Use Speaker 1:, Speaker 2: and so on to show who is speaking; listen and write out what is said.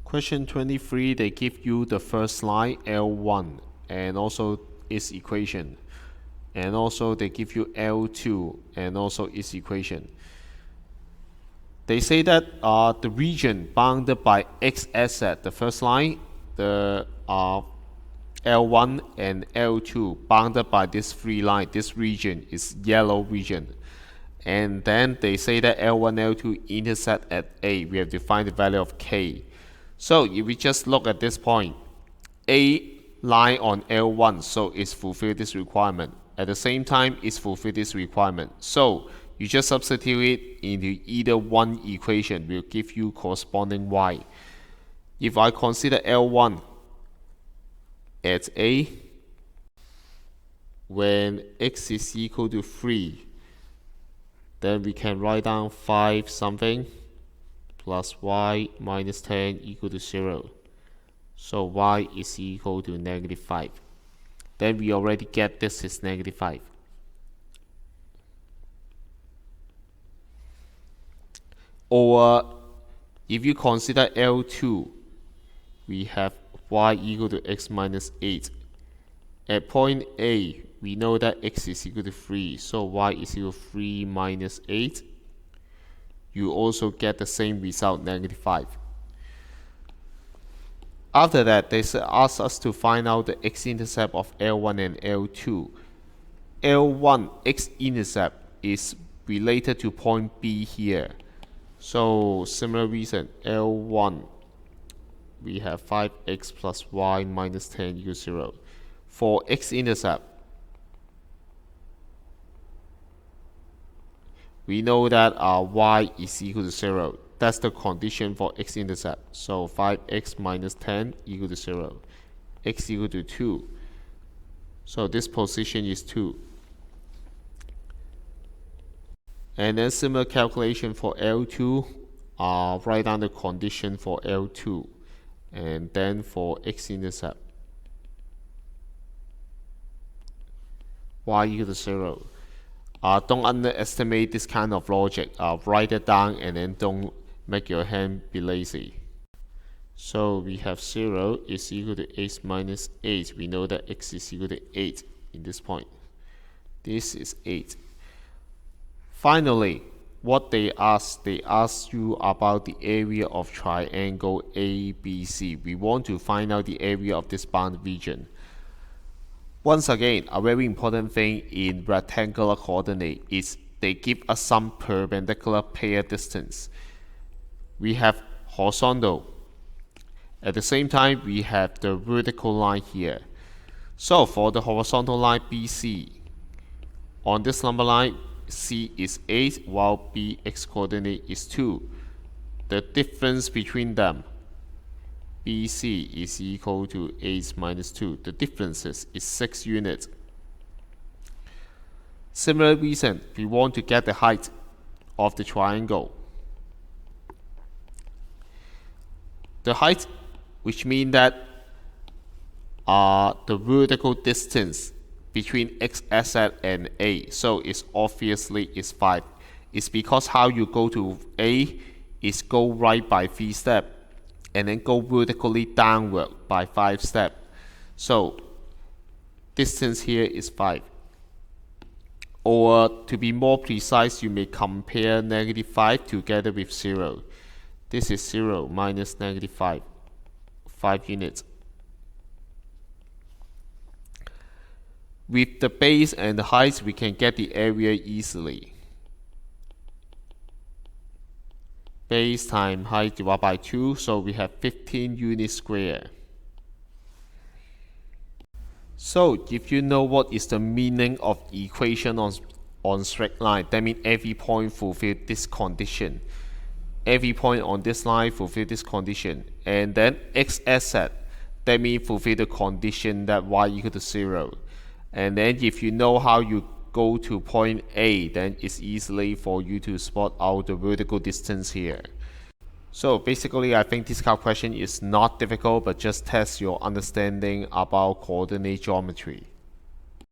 Speaker 1: Question 23, they give you the first line L1 and also its equation. And also they give you L2 and also its equation. They say that the region bounded by X asset, the first line, the L1 and L2 bounded by this free line, this region is yellow region. And then they say that L1, L2 intersect at A. We have to find the value of K. So if we just look at this point, A lie on L1, so it's fulfill this requirement. At the same time, it's fulfill this requirement. So you just substitute it into either one equation, will give you corresponding Y. If I consider L1 at A, when X is equal to 3, then we can write down 5 something plus Y minus 10 equal to 0. So Y is equal to negative 5. Then we already get this is negative 5. Or if you consider L2, we have Y equal to X minus 8. At point A, we know that X is equal to 3, so Y is equal to 3 minus 8. You also get the same result, negative 5. After that, they ask us to find out the x-intercept of L1 and L2. L1 x-intercept is related to point B here. So similar reason, L1, we have 5x plus y minus 10 equals 0. For x-intercept, we know that y is equal to 0. That's the condition for x-intercept. So 5x minus 10 equal to 0. X equal to 2. So this position is 2. And then similar calculation for L2. Write down the condition for L2. And then for x-intercept, y equal to 0. Don't underestimate this kind of logic. Write it down and then don't make your hand be lazy. So we have 0 is equal to x minus 8. We know that x is equal to 8 in this point. This is 8. Finally, what they ask you about the area of triangle ABC. We want to find out the area of this bounded region. Once again, a very important thing in rectangular coordinate is they give us some perpendicular pair distance. We have horizontal. At the same time, we have the vertical line here. So for the horizontal line BC, on this number line, C is 8 while BX coordinate is 2. The difference between them, BC is equal to 8 minus 2. The difference is 6 units. Similar reason, we want to get the height of the triangle. The height, which means that the vertical distance between X asset and A, so it's obviously is 5. It's because how you go to A is go right by 3 steps and then go vertically downward by 5 steps. So distance here is 5. Or to be more precise, you may compare negative 5 together with 0. This is 0 minus negative 5, 5 units. With the base and the height, we can get the area easily. Base times height divided by 2, so we have 15 units square. So if you know what is the meaning of equation on straight line, that means every point fulfill this condition. Every point on this line fulfill this condition. And then X asset, that means fulfill the condition that y equal to 0. And then if you know how you go to point A, then it's easily for you to spot out the vertical distance here. So basically, I think this kind of question is not difficult, but just test your understanding about coordinate geometry.